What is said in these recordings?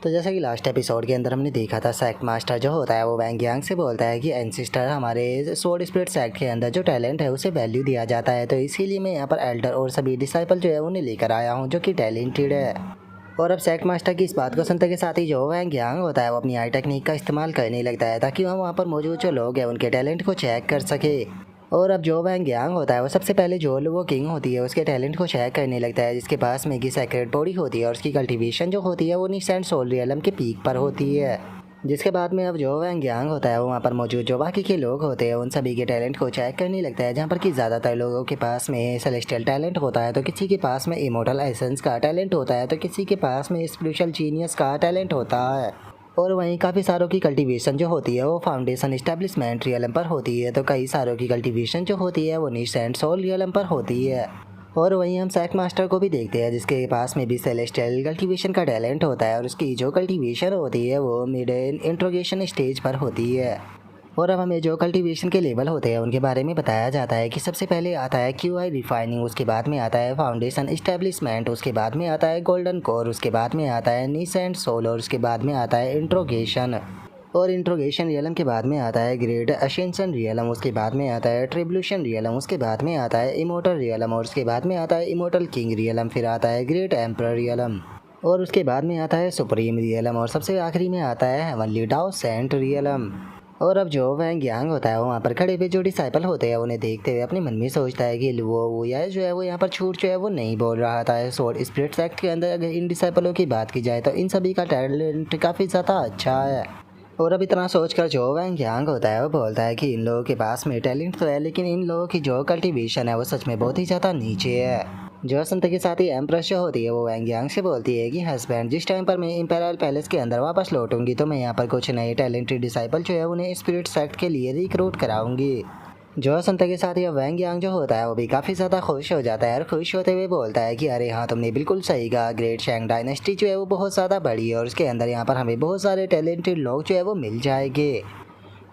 तो जैसा कि लास्ट एपिसोड के अंदर हमने देखा था, सेक्ट मास्टर जो होता है वो वैंग यांग से बोलता है कि एंसिस्टर हमारे सोल स्पिरिट सेक्ट के अंदर जो टैलेंट है उसे वैल्यू दिया जाता है, तो इसीलिए मैं यहाँ पर एल्डर और सभी डिसाइपल जो है उन्हें लेकर आया हूँ जो कि टैलेंटेड है। और अब सेक्ट मास्टर की इस बात को सुनते के साथ ही जो वैंग यांग होता है वो अपनी आई टेक्निक का इस्तेमाल करने लगता है ताकि वहाँ पर मौजूद जो लोग हैं उनके टैलेंट को चेक कर सके। और अब जो वैंग यांग होता है वो सबसे पहले जो वो किंग होती है उसके टैलेंट को चेक करने लगता है, जिसके पास में की सेक्रेट बॉडी होती है और उसकी कल्टीवेशन जो होती है वो निसेंट सोल रियलम के पीक पर होती है। जिसके बाद में अब जो वैंग यांग होता है वो वहाँ पर मौजूद जो बाकी के लोग होते हैं उन सभी के टैलेंट को चेक करने लगता है, जहाँ पर कि ज़्यादातर लोगों के पास में सेलेस्टियल टैलेंट होता है, तो किसी के पास में इमोर्टल एसेंस का टैलेंट होता है, तो किसी के पास में स्पिरिचुअल जीनियस का टैलेंट होता है। और वहीं काफ़ी सारों की कल्टीवेशन जो होती है वो फाउंडेशन इस्टेब्लिशमेंट रियलम पर होती है, तो कई सारों की कल्टीवेशन जो होती है वो निसेंट सोल रियलम पर होती है। और वहीं हम सेक्ट मास्टर को भी देखते हैं जिसके पास में भी सेलेस्टियल कल्टीवेशन का टैलेंट होता है और उसकी जो कल्टीवेशन होती है वो मिड इंट्रोगेशन स्टेज पर होती है। और अब हमें जो कल्टीवेशन के लेवल होते हैं उनके बारे में बताया जाता है कि सबसे पहले आता है क्यूआई रिफाइनिंग, उसके बाद में आता है फाउंडेशन इस्टेब्लिशमेंट, उसके बाद में आता है गोल्डन कोर, उसके बाद में आता है नीसेंट सोल और उसके बाद में आता है इंट्रोगेशन। और इंट्रोगेशन रियलम के बाद में आता है ग्रेट असेंशन रियलम, उसके बाद में आता है ट्रिब्यूशन रियलम, उसके बाद में आता है इमोर्टल रियलम और उसके बाद में आता है इमोर्टल किंग रियलम, फिर आता है ग्रेट एम्परर रियलम और उसके बाद में आता है सुप्रीम रियलम और सबसे आखिरी में आता है हेवनली डाउ सेंट रियलम। और अब जो वैंग यांग होता है वहाँ पर खड़े हुए जो डिसाइपल होते हैं उन्हें देखते हुए अपने मन में सोचता है कि वो या जो है वो यहाँ पर छूट जो है वो नहीं बोल रहा था। सोल स्पिरिट सेक्ट के अंदर अगर इन डिसाइपलों की बात की जाए तो इन सभी का टैलेंट काफ़ी ज़्यादा अच्छा है। और अब इतना सोचकर जो वैंग यांग होता है वो बोलता है कि इन लोगों के पास में टैलेंट तो है, लेकिन इन लोगों की जो कल्टीवेशन है वो सच में बहुत ही ज़्यादा नीचे है। जो सुनते के साथ ही एम्प्रेस जो होती है वो वैंग यांग से बोलती है कि हस्बैंड, जिस टाइम पर मैं इंपेरियल पैलेस के अंदर वापस लौटूंगी तो मैं यहाँ पर कुछ नए टैलेंटेड डिसाइपल जो है उन्हें स्पिरिट सेक्ट के लिए रिक्रूट कराऊंगी। जो सुनते के साथ ही वैंग यांग जो होता है वो भी काफ़ी ज़्यादा खुश हो जाता है और खुश होते हुए बोलता है कि अरे हाँ, तुमने बिल्कुल सही कहा, ग्रेट शैंग डायनेस्टी जो है वो बहुत ज़्यादा बड़ी है और उसके अंदर यहाँ पर हमें बहुत सारे टैलेंटेड लोग जो है वो मिल जाएंगे।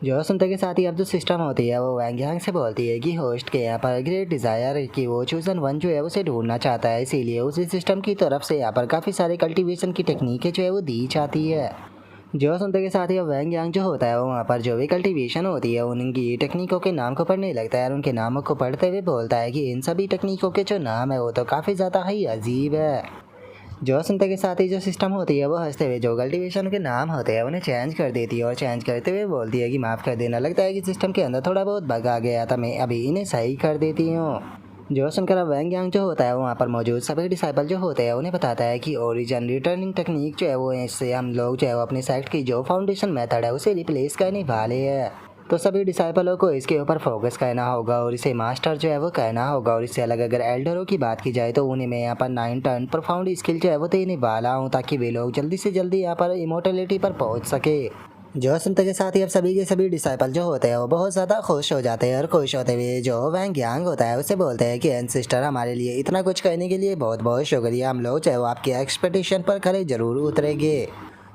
जो सुनते के साथ ही अब जो सिस्टम होती है वो वैंग यांग से बोलती है कि होस्ट के यहाँ पर ग्रेट डिज़ायर कि वो चूजन वन जो है उसे ढूंढना चाहता है, इसीलिए उसी सिस्टम की तरफ से यहाँ पर काफ़ी सारे कल्टीवेशन की टेक्निकें जो है वो दी जाती है। जो सुनते के साथ ही अब वैंग यांग जो होता है वो वहाँ पर जो भी कल्टीवेशन होती है उनकी टेक्निकों के नाम को पढ़ने लगता है और उनके नामों को पढ़ते हुए बोलता है कि इन सभी टेक्निकों के जो नाम है वो तो काफ़ी ज़्यादा ही अजीब है। जो सुनते के साथ ही जो सिस्टम होती है वो हंसते हुए जो कल्टीवेशन के नाम होते हैं उन्हें चेंज कर देती है और चेंज करते हुए बोलती है कि माफ़ कर देना, लगता है कि सिस्टम के अंदर थोड़ा बहुत बग आ गया था, मैं अभी इन्हें सही कर देती हूँ। जो सुनकर अब वैंग यांग जो होता है वहाँ पर मौजूद सभी डिसाइपल जो होते हैं उन्हें बताता है कि ओरिजिन रिटर्निंग टेक्निक जो है वो इससे हम लोग जो है वो अपने सेक्ट की जो फाउंडेशन मेथड है उसे रिप्लेस करने वाले हैं, तो सभी डिसाइपलों को इसके ऊपर फोकस करना होगा और इसे मास्टर जो है वो कहना होगा। और इससे अलग अगर एल्डरों की बात की जाए तो उन्हें मैं यहाँ पर 9 टर्न प्रोफाउंड स्किल जो है वो देने वाला हूँ ताकि वे लोग जल्दी से जल्दी यहाँ पर इमोर्टलिटी पर पहुँच सके। जो सुनते के साथ ही अब सभी के सभी डिसाइपल जो होते हैं वो बहुत ज़्यादा खुश हो जाते हैं और खुश होते हुए जो वैंग यांग होता है उसे बोलते हैं कि एंसिस्टर, हमारे लिए इतना कुछ करने के लिए बहुत बहुत शुक्रिया, हम लोग चाहे वो आपकी एक्सपेक्टेशन पर खरे ज़रूर उतरेंगे।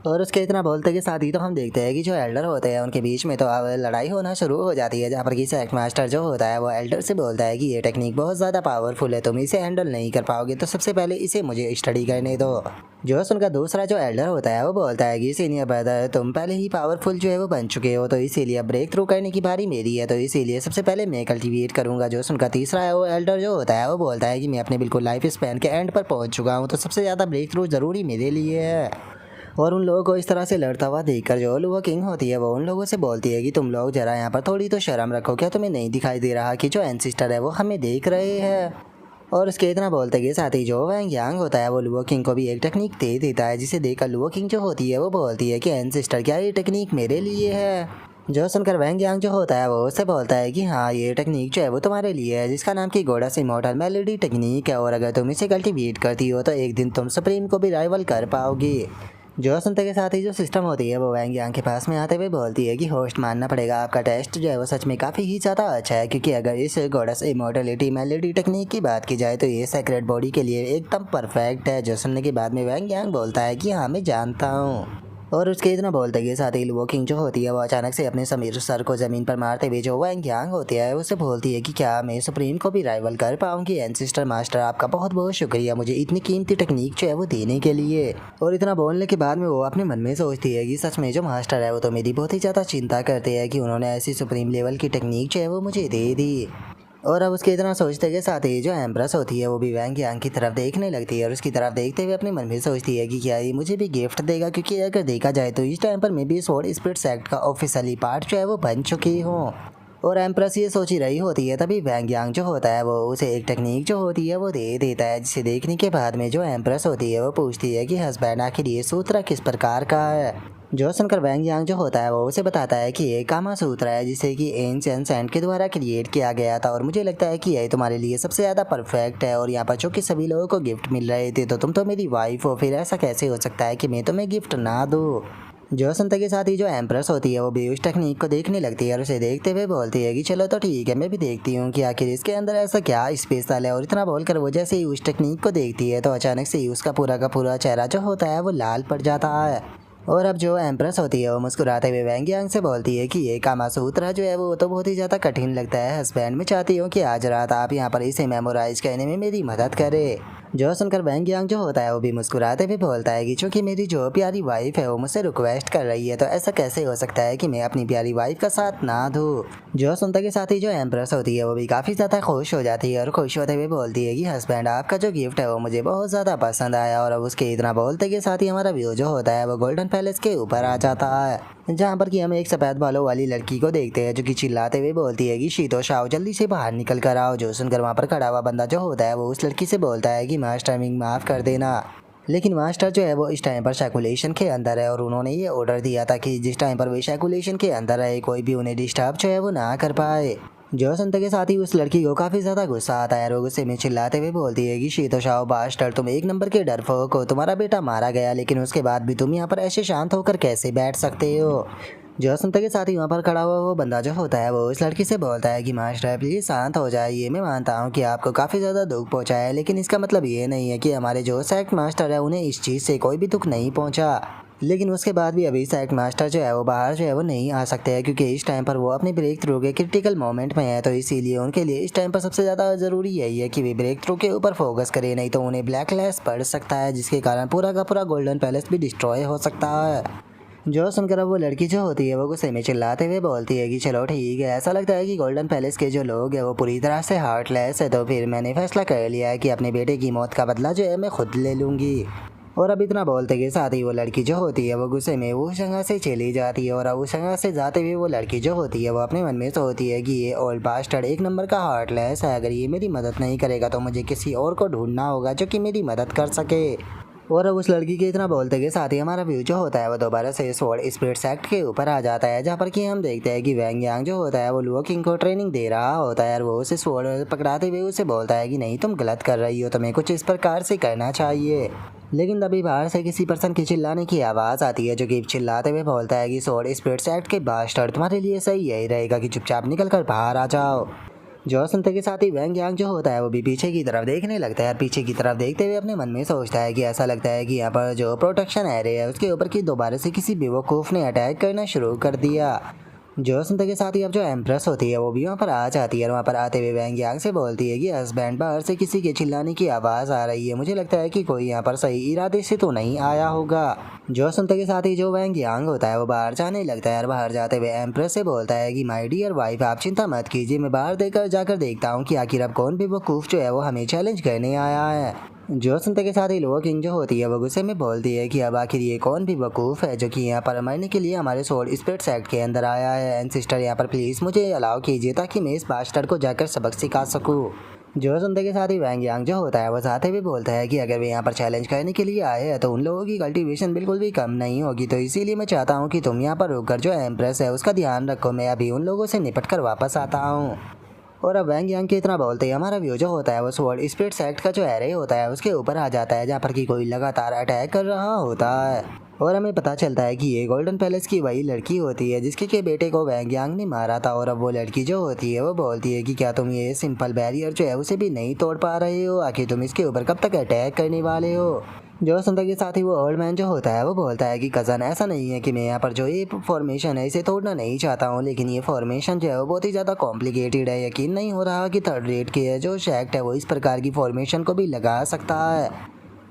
और उसके इतना बोलते के साथ ही तो हम देखते हैं कि जो एल्डर होते हैं उनके बीच में तो अब लड़ाई होना शुरू हो जाती है, जहाँ पर कि सेक्ट मास्टर जो होता है वो एल्डर से बोलता है कि ये टेक्निक बहुत ज़्यादा पावरफुल है, तुम इसे हैंडल नहीं कर पाओगे, तो सबसे पहले इसे मुझे स्टडी करने दो। जो उनका दूसरा जो एल्डर होता है वो बोलता है कि सीनियर ब्रदर, तुम पहले ही पावरफुल जो है वो बन चुके हो, तो इसीलिए ब्रेक थ्रू करने की बारी मेरी है, तो इसीलिए सबसे पहले मैं कल्टिवेट करूँगा। जो उनका तीसरा है वो एल्डर जो होता है वो बोलता है कि मैं अपने बिल्कुल लाइफ स्पैन के एंड पर पहुँच चुका हूँ, तो सबसे ज़्यादा ब्रेक थ्रू ज़रूरी मेरे लिए है। और उन लोगों को इस तरह से लड़ता हुआ देखकर जो लुआ किंग होती है वो उन लोगों से बोलती है कि तुम लोग जरा यहाँ पर थोड़ी तो शर्म रखो, क्या तुम्हें नहीं दिखाई दे रहा कि जो एंसिस्टर है वो हमें देख रहे हैं। और उसके इतना बोलते के साथ ही जो वैंग यांग होता है वो लुआ किंग को भी एक टेक्निक दे देता है, जिसे देखकर लुआ किंग जो होती है वो बोलती है कि एंसिस्टर, क्या ये टेक्निक मेरे लिए है। जो सुनकर वैंग यांग जो होता है वो उससे बोलता है कि हाँ, ये टेक्निक जो है वो तुम्हारे लिए है, जिसका नाम की गोडस इमॉर्टल मेलोडी टेक्निक है, और अगर तुम इसे कल्टीवेट करती हो तो एक दिन तुम सुप्रीम को भी राइवल कर पाओगी। जो सुनते के साथ ही जो सिस्टम होती है वो वैंग यांग के पास में आते हुए बोलती है कि होस्ट, मानना पड़ेगा आपका टेस्ट जो है वो सच में काफ़ी ही ज़्यादा अच्छा है, क्योंकि अगर इस गॉडेस इमॉर्टलिटी मेलोडी टेक्निक की बात की जाए तो ये सेक्रेट बॉडी के लिए एकदम परफेक्ट है। जो सुनने के बाद में वैंग यांग बोलता है कि हाँ, मैं जानता हूँ। और उसके इतना बोलते के साथ ही लुओ किंग जो होती है वो अचानक से अपने समीर सर को जमीन पर मारते हुए जो वैंग यांग होती है उसे बोलती है कि क्या मैं सुप्रीम को भी राइवल कर पाऊंगी। एंसिस्टर मास्टर आपका बहुत बहुत शुक्रिया मुझे इतनी कीमती टेक्निक जो है वो देने के लिए। और इतना बोलने के बाद में वो अपने मन में सोचती है कि सच में जो मास्टर है वो तो मेरी बहुत ही ज़्यादा चिंता करते हैं कि उन्होंने ऐसी सुप्रीम लेवल की टेक्निक जो है वो मुझे दे दी। और अब उसके इतना सोचते के साथ ही जो एम्प्रेस होती है वो भी वैंग यांग की तरफ देखने लगती है और उसकी तरफ देखते हुए अपने मन में सोचती है कि क्या ये मुझे भी गिफ्ट देगा, क्योंकि अगर देखा जाए तो इस टाइम पर मैं भी स्वॉर्ड स्पिरिट सेक्ट का ऑफिशियली पार्ट जो है वो बन चुकी हूँ। और एम्प्रेस ये सोच ही रही होती है तभी वैंग यांग जो होता है वो उसे एक टेक्निक जो होती है वो दे देता है, जिसे देखने के बाद में जो एम्प्रेस होती है वो पूछती है कि हस्बैंड आखिर ये सूत्र किस प्रकार का है। जो सुनकर वैंग यांग जो होता है वो उसे बताता है कि ये कामा सूत्र है जिसे कि एंशिएंट सैंड के द्वारा क्रिएट किया गया था और मुझे लगता है कि यही तुम्हारे लिए सबसे ज़्यादा परफेक्ट है। और यहाँ पर चूँकि सभी लोगों को गिफ्ट मिल रहे थे तो तुम तो मेरी वाइफ हो, फिर ऐसा कैसे हो सकता है कि मैं तुम्हें गिफ्ट ना दूँ। जो सुनते के साथ ही जो एम्प्रेस होती है वो भी उस टेक्निक को देखने लगती है और उसे देखते हुए बोलती है कि चलो तो ठीक है मैं भी देखती हूँ कि आखिर इसके अंदर ऐसा क्या स्पेशल है। और इतना बोलकर वो जैसे ही उस टेक्निक को देखती है तो अचानक से ही उसका पूरा का पूरा चेहरा जो होता है वो लाल पड़ जाता है। और अब जो एम्प्रेस होती है वो मुस्कुराते हुए वैंग यांग से बोलती है कि ये कामा सूत्र जो है वो तो बहुत ही ज़्यादा कठिन लगता है हस्बैंड, मैं चाहती हूँ कि आज रात आप यहाँ पर इसे मेमोराइज करने में मेरी मदद करें। जो सुनकर वैंग यांग जो होता है वो भी मुस्कुराते हुए बोलता है कि चूँकि मेरी जो प्यारी वाइफ है वो मुझसे रिक्वेस्ट कर रही है तो ऐसा कैसे हो सकता है कि मैं अपनी प्यारी वाइफ का साथ ना दूँ। जो सुनते के साथ ही जो एम्प्रेस होती है वो भी काफ़ी ज़्यादा खुश हो जाती है और खुश होते हुए बोलती है कि हस्बैंड आपका जो गिफ्ट है वो मुझे बहुत ज़्यादा पसंद आया। और अब उसके इतना बोलते के साथ ही हमारा व्यू जो होता है वो गोल्डन पैलेस के ऊपर आ जाता है, जहाँ पर कि हम एक सफ़ेद बालों वाली लड़की को देखते हैं जो कि चिल्लाते हुए बोलती है कि शीतो शाओ जल्दी से बाहर निकल कर आओ। जो सुनकर वहाँ पर खड़ा हुआ बंदा जो होता है वो उस लड़की से बोलता है कि मास्टर टाइमिंग माफ़ कर देना, लेकिन मास्टर जो है वो इस टाइम पर शैकुलेशन के अंदर है और उन्होंने ये ऑर्डर दिया था कि जिस टाइम पर वे शैकुलेशन के अंदर है कोई भी उन्हें डिस्टर्ब जो है वो ना कर पाए। जो सुनते के साथ ही उस लड़की को काफ़ी ज़्यादा गुस्सा आता है और वो गुस्से में चिल्लाते हुए बोलती है कि शीतो शाओ बास्टर तुम एक नंबर के डरपोक हो, तुम्हारा बेटा मारा गया लेकिन उसके बाद भी तुम यहाँ पर ऐसे शांत होकर कैसे बैठ सकते हो। जो सुनते के साथ ही वहाँ पर खड़ा हुआ वो बंदा जो होता है वो उस लड़की से बोलता है कि मास्टर प्लीज़ शांत हो जाइए, मैं मानता हूँ कि आपको काफ़ी ज़्यादा दुख पहुँचा है लेकिन इसका मतलब ये नहीं है कि हमारे जो सेक्ट मास्टर है उन्हें इस चीज़ से कोई भी दुख नहीं पहुँचा। लेकिन उसके बाद भी अभी सेक्ट मास्टर जो है वो बाहर जो है वो नहीं आ सकते हैं क्योंकि इस टाइम पर वो अपने ब्रेक थ्रू के क्रिटिकल मोमेंट में है, तो इसीलिए उनके लिए इस टाइम पर सबसे ज़्यादा ज़रूरी यही है कि वे ब्रेक थ्रू के ऊपर फोकस करें, नहीं तो उन्हें ब्लैक लिस्ट पड़ सकता है जिसके कारण पूरा का पूरा गोल्डन पैलेस भी डिस्ट्रॉय हो सकता है। जो सुनकर अब वो लड़की जो होती है वो गुस्से में चिल्लाते हुए बोलती है कि चलो ठीक है, ऐसा लगता है कि गोल्डन पैलेस के जो लोग हैं वो पूरी तरह से हार्टलेस है, तो फिर मैंने फैसला कर लिया है कि अपने बेटे की मौत का बदला जो है मैं खुद ले लूँगी। और अब इतना बोलते के साथ ही वो लड़की जो होती है वो गुस्से में उस जगह से चली जाती है और अब उस जगह से जाते हुए वो लड़की जो होती है वो अपने मन में सोचती है कि ये ओल्ड बास्टर्ड एक नंबर का हार्टलेस है, अगर ये मेरी मदद नहीं करेगा तो मुझे किसी और को ढूंढना होगा जो कि मेरी मदद कर सके। और अब उस लड़की के इतना बोलते के साथ ही हमारा व्यू जो होता है वो दोबारा से स्वॉर्ड स्पिरिट सेक्ट के ऊपर आ जाता है, जहाँ पर कि हम देखते हैं कि वैंग यांग जो होता है वो लुओ किंग को ट्रेनिंग दे रहा होता है और वो उसे स्वॉर्ड पकड़ाते हुए उसे बोलता है कि नहीं तुम गलत कर रही हो, तुम्हें कुछ इस प्रकार से करना चाहिए। लेकिन तभी बाहर से किसी पर्सन की चिल्लाने की आवाज़ आती है जो कि चिल्लाते हुए बोलता है कि स्वॉर्ड स्पिरिट सेक्ट के बास्टर्ड तुम्हारे लिए सही यही रहेगा कि चुपचाप निकल कर बाहर आ जाओ। जो सुनते के साथ ही वैंग यांग जो होता है वो भी पीछे की तरफ देखने लगता है और पीछे की तरफ देखते हुए अपने मन में सोचता है कि ऐसा लगता है कि यहाँ पर जो प्रोटेक्शन एरिया है उसके ऊपर की दोबारा से किसी बेवकूफ़ ने अटैक करना शुरू कर दिया। जो सुनते के साथ ही अब जो एम्प्रेस होती है वो भी वहाँ पर आ जाती है और वहाँ पर आते हुए वैंग यांग से बोलती है कि हस्बैंड बाहर से किसी के चिल्लाने की आवाज़ आ रही है, मुझे लगता है कि कोई यहाँ पर सही इरादे से तो नहीं आया होगा। जो सुनते के साथ ही जो वैंग यांग होता है वो बाहर जाने लगता है और बाहर जाते हुए एम्प्रेस से बोलता है कि माय डियर वाइफ आप चिंता मत कीजिए, मैं बाहर देकर जाकर देखता हूँ कि आखिर अब कौन भी वकूफ़ जो है वो हमें चैलेंज करने आया है। जो सुनते के साथ ही लुओ किंग जो होती है वो गुस्से में बोलती है कि अब आखिर ये कौन भी वकूफ़ है जो कि यहाँ पर मरने के लिए हमारे स्वॉर्ड स्पिरिट सेक्ट के अंदर आया है। एंड सिस्टर यहाँ पर प्लीज़ मुझे अलाउ कीजिए ताकि मैं इस बास्टर्ड को जाकर सबक सिखा सकूँ। जो सुनते के साथ ही वैंग यांग जो होता है वो जाते हुए बोलता है कि अगर वे यहाँ पर चैलेंज करने के लिए आए हैं तो उन लोगों की कल्टीवेशन बिल्कुल भी कम नहीं होगी, तो इसीलिए मैं चाहता हूँ कि तुम यहाँ पर रुककर जो एम्प्रेस है उसका ध्यान रखो, मैं अभी उन लोगों से निपट कर वापस आता हूँ। और अब वैंग यांग के इतना बोलते ही हमारा व्यू जो होता है वो स्वॉर्ड स्पिरिट सेक्ट का जो एरे होता है उसके ऊपर आ जाता है, जहाँ पर कि कोई लगातार अटैक कर रहा होता है। और हमें पता चलता है कि ये गोल्डन पैलेस की वही लड़की होती है जिसके के बेटे को वैंग यांग ने मारा था। और अब वो लड़की जो होती है वो बोलती है कि क्या तुम ये सिंपल बैरियर जो है उसे भी नहीं तोड़ पा रहे हो, आखिर तुम इसके ऊपर कब तक अटैक करने वाले हो। जो सुनता के साथ ही वो ओल्ड मैन जो होता है वो बोलता है कि कज़न ऐसा नहीं है कि मैं यहाँ पर जो ये फॉर्मेशन है इसे तोड़ना नहीं चाहता हूँ, लेकिन ये फॉर्मेशन जो है वो बहुत ही ज़्यादा कॉम्प्लिकेटेड है। यकीन नहीं हो रहा कि थर्ड रेट के जो शैक्ट है वो इस प्रकार की फॉर्मेशन को भी लगा सकता है।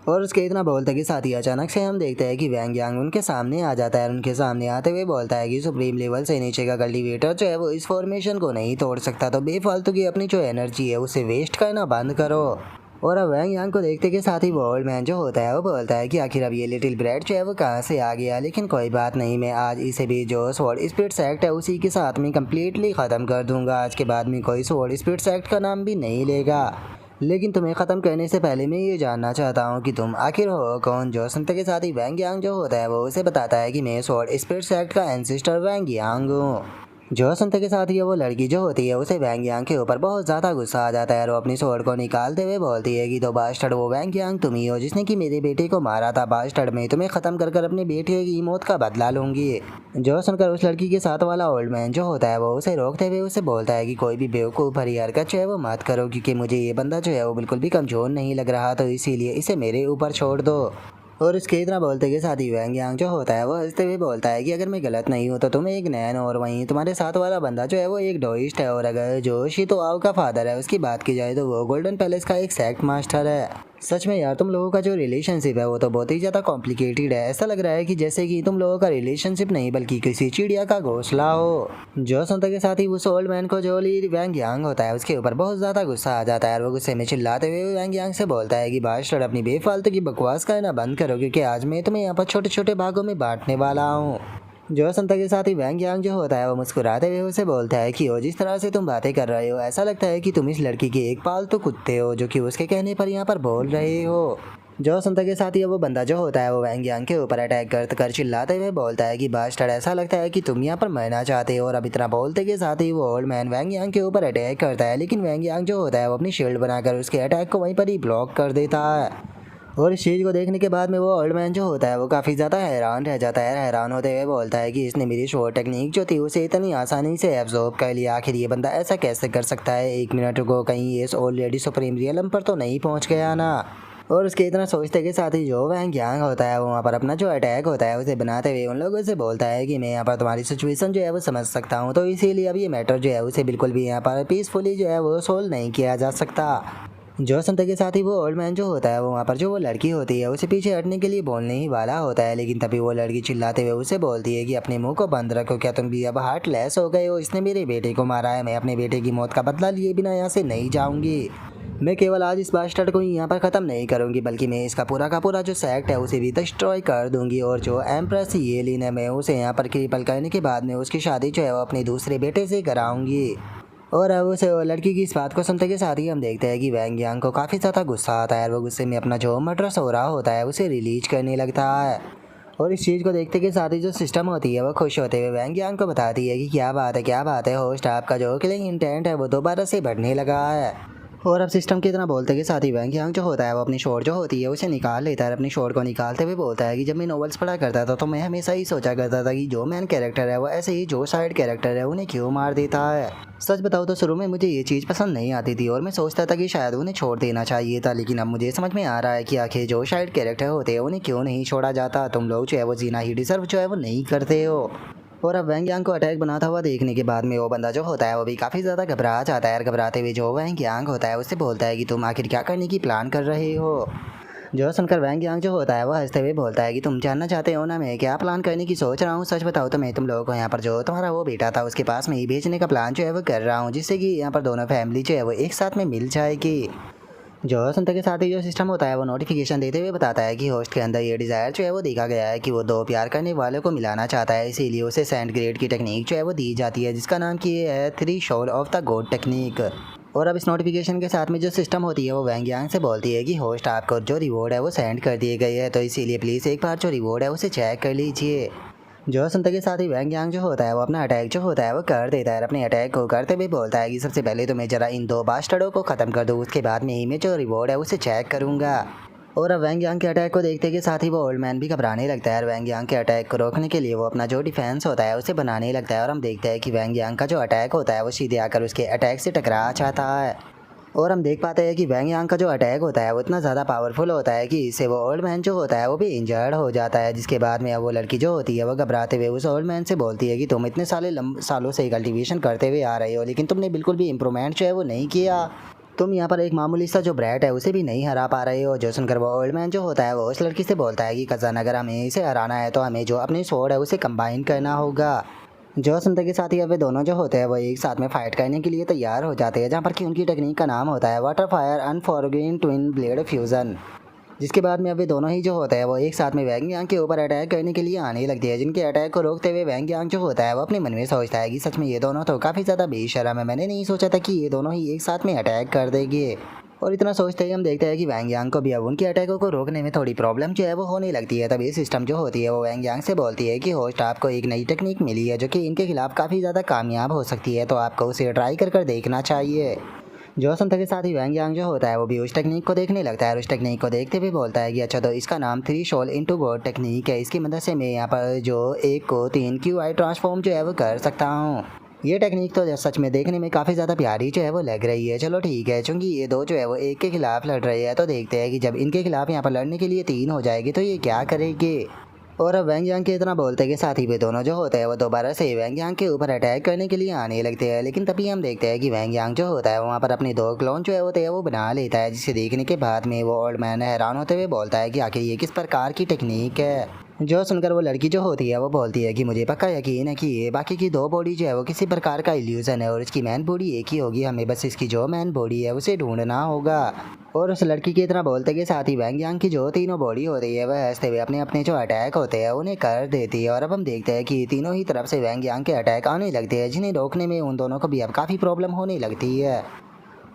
और उसके इतना बोलते के साथ ही अचानक से हम देखते हैं कि वैंग यांग उनके सामने आ जाता है। उनके सामने आते हुए बोलता है कि सुप्रीम लेवल से नीचे का कल्टीवेटर जो है वो इस फॉर्मेशन को नहीं तोड़ सकता, तो बेफालतू की अपनी जो एनर्जी है उसे वेस्ट करना बंद करो। और अब वैंग यांग को देखते के साथ ही वो ओल्ड मैन जो होता है वो बोलता है कि आखिर अब ये लिटिल ब्रेड जो है वो कहाँ से आ गया, लेकिन कोई बात नहीं, मैं आज इसे भी जो स्वॉर्ड स्पिरिट्स एक्ट है उसी के साथ में कम्प्लीटली ख़त्म कर दूंगा। आज के बाद में कोई स्वॉर्ड स्पिरिट्स एक्ट का नाम भी नहीं लेगा। लेकिन तुम्हें ख़त्म करने से पहले मैं ये जानना चाहता हूँ कि तुम आखिर हो कौन। जो सुनते के साथ ही वैंग यांग जो होता है वो उसे बताता है कि मैं स्वॉर्ड स्पिरिट्स एक्ट का एंसेस्टर वैंग यांग हूँ। जो सुनते के साथ ही वो लड़की जो होती है उसे वैंग यांग के ऊपर बहुत ज़्यादा गुस्सा आ जाता है और वो अपनी स्वॉर्ड को निकालते हुए बोलती है कि तो बास्टर्ड वो वैंग यांग तुम ही हो जिसने कि मेरे बेटे को मारा था। बास्टर्ड, मैं तुम्हें ख़त्म कर कर अपने बेटे की मौत का बदला लूँगी। जो सुनकर उस लड़की के साथ वाला ओल्ड मैन जो होता है वो उसे रोकते हुए उसे बोलता है कि कोई भी बेवकूफ़ भरी हरकत जो है वो मत करो, क्योंकि मुझे ये बंदा जो है वो बिल्कुल भी कमज़ोर नहीं लग रहा, तो इसीलिए इसे मेरे ऊपर छोड़ दो। और इसके इतना बोलते के साथ ही वैंग यांग जो होता है वो हंसते हुए बोलता है कि अगर मैं गलत नहीं हूँ तो तुम एक नैन और वहीं तुम्हारे साथ वाला बंदा जो है वो एक डोइस्ट है, और अगर जो शितोआव का फादर है उसकी बात की जाए तो वो गोल्डन पैलेस का एक सेक्ट मास्टर है। सच में यार तुम लोगों का जो रिलेशनशिप है वो तो बहुत ही ज़्यादा कॉम्प्लिकेटेड है। ऐसा लग रहा है कि जैसे कि तुम लोगों का रिलेशनशिप नहीं बल्कि किसी चिड़िया का घोंसला हो। जो सुनते के साथ ही उस ओल्ड मैन को जो ली वैंग यांग होता है उसके ऊपर बहुत ज़्यादा गुस्सा आ जाता है और वो गुस्से में चिल्लाते हुए वैंग यांग से बोलता है कि बास्टर्ड, अपनी बेफालतू की बकवास करना बंद करो, क्योंकि आज मैं तुम्हें यहाँ पर छोटे छोटे भागों में बांटने वाला हूँ। जो संता के साथ ही वैंग यांग जो होता है वो मुस्कुराते हुए उसे बोलता है कि जिस तरह से तुम बातें कर रहे हो ऐसा लगता है कि तुम इस लड़की के एक पालतू कुत्ते हो जो कि उसके कहने पर यहाँ पर बोल रहे हो। जो संता के साथ ही वो बंदा जो होता है वो वैंग यांग के ऊपर अटैक कर चिल्लाते हुए बोलता है कि बास्टर्ड, ऐसा लगता है कि तुम यहाँ पर मरना चाहते हो। और अब इतना बोलते के साथ ही वो ओल्ड मैन वैंग यांग के ऊपर अटैक करता है, लेकिन वैंग यांग जो होता है वो अपनी शील्ड बनाकर उसके अटैक को वहीं पर ही ब्लॉक कर देता है। और इस चीज़ को देखने के बाद में वो ओल्ड मैन जो होता है वो काफ़ी ज़्यादा हैरान रह जाता है। हैरान होते हुए बोलता है कि इसने मेरी शॉर्ट टेक्निक जो थी उसे इतनी आसानी से एब्जॉर्ब कर लिया, आखिर ये बंदा ऐसा कैसे कर सकता है। एक मिनट रुको, कहीं ये ऑलरेडी सुप्रीम रियलम पर तो नहीं पहुंच गया ना। और उसके इतना सोचते के साथ ही जो वैंग यांग होता है वो वहाँ पर अपना जो अटैक होता है उसे बनाते हुए उन लोगों से बोलता है कि मैं यहाँ पर तुम्हारी सिचुएशन जो है वो समझ सकता हूँ, तो इसीलिए अब ये मैटर जो है उसे बिल्कुल भी यहाँ पर पीसफुली जो है वो सोल्व नहीं किया जा सकता। जो सुनते के साथ ही वो ओल्ड मैन जो होता है वो वहाँ पर जो वो लड़की होती है उसे पीछे हटने के लिए बोलने ही वाला होता है, लेकिन तभी वो लड़की चिल्लाते हुए उसे बोलती है कि अपने मुंह को बंद रखो, क्या तुम भी अब हार्टलेस हो गए हो। इसने मेरे बेटे को मारा है, मैं अपने बेटे की मौत का बदला लिए बिना यहाँ से नहीं जाऊँगी। मैं केवल आज इस बास्टर्ड को ही यहाँ पर ख़त्म नहीं करूँगी बल्कि मैं इसका पूरा का पूरा जो सेक्ट है उसे भी डिस्ट्रॉय कर दूँगी। और जो एम्प्रेस येलिन है मैं उसे यहाँ पर क्रिपल करने के बाद में उसकी शादी जो है वो अपने दूसरे बेटे से कराऊँगी। और अब उस लड़की की इस बात को सुनते के साथ ही हम देखते हैं कि वैंग यांग को काफ़ी ज़्यादा गुस्सा आता है और वो गुस्से में अपना जो मर्डरस हो रहा होता है उसे रिलीज करने लगता है। और इस चीज़ को देखते के साथ ही जो सिस्टम होती है वो खुश होते हुए वैंग यांग को बताती है कि क्या बात है होस्ट, आपका जो किलिंग इंटेंट है वो दोबारा से बढ़ने लगा है। और अब सिस्टम की इतना बोलते के साथ ही वैंग यांग जो होता है वो अपनी शॉर्ट जो होती है उसे निकाल लेता है। अपनी शॉर्ट को निकालते हुए बोलता है कि जब मैं नॉवेल्स पढ़ा करता था तो मैं हमेशा ही सोचा करता था कि जो मेन कैरेक्टर है वो ऐसे ही जो साइड कैरेक्टर है उन्हें क्यों मार देता है। सच बताओ तो शुरू में मुझे ये चीज़ पसंद नहीं आती थी और मैं सोचता था कि शायद उन्हें छोड़ देना चाहिए था, लेकिन अब मुझे समझ में आ रहा है कि आखिर जो साइड कैरेक्टर होते हैं उन्हें क्यों नहीं छोड़ा जाता। तुम लोग जो है वो जीना ही डिजर्व जो है वो नहीं करते हो। और अब वैंग यांग को अटैक बनाता हुआ देखने के बाद में वो बंदा जो होता है वो भी काफ़ी ज़्यादा घबरा जाता है और घबराते हुए जो वैंग यांग होता है उससे बोलता है कि तुम आखिर क्या करने की प्लान कर रहे हो। जो सुनकर वैंग यांग जो होता है वो हंसते हुए बोलता है कि तुम जानना चाहते हो ना मैं क्या प्लान करने की सोच रहा हूँ। सच बताओ तो मैं तुम लोगों को यहाँ पर जो तुम्हारा वो बेटा था उसके पास में ही भेजने का प्लान जो है वो कर रहा हूँ, जिससे कि यहाँ पर दोनों फैमिली जो है वो एक साथ में मिल जाएगी। जो सुनते के साथ ही जो सिस्टम होता है वो नोटिफिकेशन देते हुए बताता है कि होस्ट के अंदर ये डिज़ायर जो है वो देखा गया है कि वो दो प्यार करने वालों को मिलाना चाहता है, इसीलिए उसे सेंट ग्रेड की टेक्निक जो है वो दी जाती है जिसका नाम की है 3 शोल ऑफ द गॉड टेक्निक। और अब इस नोटिफिकेशन के साथ में जो सिस्टम होती है वो वैंग यांग से बोलती है कि होस्ट आपको जो रिवॉर्ड है वो सेंड कर दिए गए हैं, तो इसीलिए प्लीज़ एक बार जो रिवॉर्ड है उसे चेक कर लीजिए। जो सुनते के साथ ही वैंग यांग जो होता है वो अपना अटैक जो होता है वो कर देता है। अपने अटैक को करते हुए बोलता है कि सबसे पहले तो मैं ज़रा इन दो बास्टर्डों को ख़त्म कर दूँ, उसके बाद में ही मैं जो रिवॉर्ड है उसे चेक करूँगा। और अब वैंग यांग के अटैक को देखते के साथ ही वो ओल्ड मैन भी घबराने लगता है और वैंग यांग के अटैक को रोकने के लिए वो अपना जो डिफेंस होता है उसे बनाने लगता है। और हम देखते हैं कि वैंग यांग का जो अटैक होता है वो सीधे आकर उसके अटैक से टकरा जाता है। और हम देख पाते हैं कि वैंग यांग का जो अटैक होता है वो इतना ज़्यादा पावरफुल होता है कि इससे वो ओल्ड मैन जो होता है वो भी इंजर्ड हो जाता है। जिसके बाद में अब वो लड़की जो होती है वो घबराते हुए उस ओल्ड मैन से बोलती है कि तुम इतने सालों से कल्टीवेशन करते हुए आ रहे हो, लेकिन तुमने बिल्कुल भी इम्प्रूवमेंट जो है वो नहीं किया। तुम यहाँ पर एक मामूली सा जो ब्रैट है उसे भी नहीं हरा पा रहे हो। जो सुनकर वो ओल्ड मैन जो होता है वो उस लड़की से बोलता है कि कज़न, अगर हमें इसे हराना है तो हमें जो अपनी स्वॉर्ड है उसे कंबाइन करना होगा। जो सुनते के साथ ही अब वे दोनों जो होते हैं वो एक साथ में फाइट करने के लिए तैयार हो जाते हैं, जहाँ पर कि उनकी टेक्निक का नाम होता है water fire unforgiven twin blade fusion. जिसके बाद में अब वे दोनों ही जो होते हैं वो एक साथ में वैंग यांग के ऊपर अटैक करने के लिए आने लगती है। जिनके अटैक को रोकते हुए वैंग यांग जो होता है वो अपने मन में सोचता है कि सच में ये दोनों तो काफ़ी ज़्यादा बेशर्म है, मैंने नहीं सोचा था कि ये दोनों ही एक साथ में अटैक कर देंगे। और इतना सोचते ही हम देखते हैं कि वैंग यांग को भी अब उनके अटैकों को रोकने में थोड़ी प्रॉब्लम जो है वो होने लगती है। तब ये सिस्टम जो होती है वो वैंग यांग से बोलती है कि होस्ट, आपको एक नई टेक्निक मिली है जो कि इनके खिलाफ काफ़ी ज़्यादा कामयाब हो सकती है, तो आपको उसे ट्राई कर देखना चाहिए। जो सुनते के साथ ही वैंग यांग जो होता है वो भी उस टेक्निक को देखने लगता है और उस टेक्निक को देखते हुए बोलता है कि अच्छा, तो इसका नाम 3 शॉल इनटू गॉड टेक्निक है। इसकी मदद से मैं यहाँ पर जो 1 को 3 QI ट्रांसफॉर्म जो है वो कर सकता हूँ। ये टेक्निक तो सच में देखने में काफ़ी ज़्यादा प्यारी जो है वो लग रही है। चलो ठीक है, चूँकि ये दो जो है वो एक के खिलाफ लड़ रहे हैं, तो देखते हैं कि जब इनके खिलाफ यहाँ पर लड़ने के लिए 3 हो जाएगी तो ये क्या करेंगे। और अब वैंग यांग के इतना बोलते के साथ ही वे दोनों जो होते हैं वो दोबारा से वैंग यांग के ऊपर अटैक करने के लिए आने लगते हैं। लेकिन तभी हम देखते हैं कि वैंग यांग जो होता है वहाँ पर अपने 2 क्लोन जो है वो बना लेता है, जिसे देखने के बाद में वो ओल्ड मैन हैरान होते हुए बोलता है कि आखिर ये किस प्रकार की टेक्निक है। जो सुनकर वो लड़की जो होती है वो बोलती है कि मुझे पक्का यकीन है कि ये बाकी की 2 बॉडी जो है वो किसी प्रकार का इल्यूज़न है और इसकी मैन बॉडी एक ही होगी, हमें बस इसकी जो मैन बॉडी है उसे ढूंढना होगा। और उस लड़की की इतना बोलते के साथ ही वैंग यांग की जो तीनों बॉडी होती है वह हंसते हुए अपने अपने जो अटैक होते हैं उन्हें कर देती है। और अब हम देखते हैं कि तीनों ही तरफ से वैंग यांग के अटैक आने लगते हैं, जिन्हें रोकने में उन दोनों को भी अब काफ़ी प्रॉब्लम होने लगती है।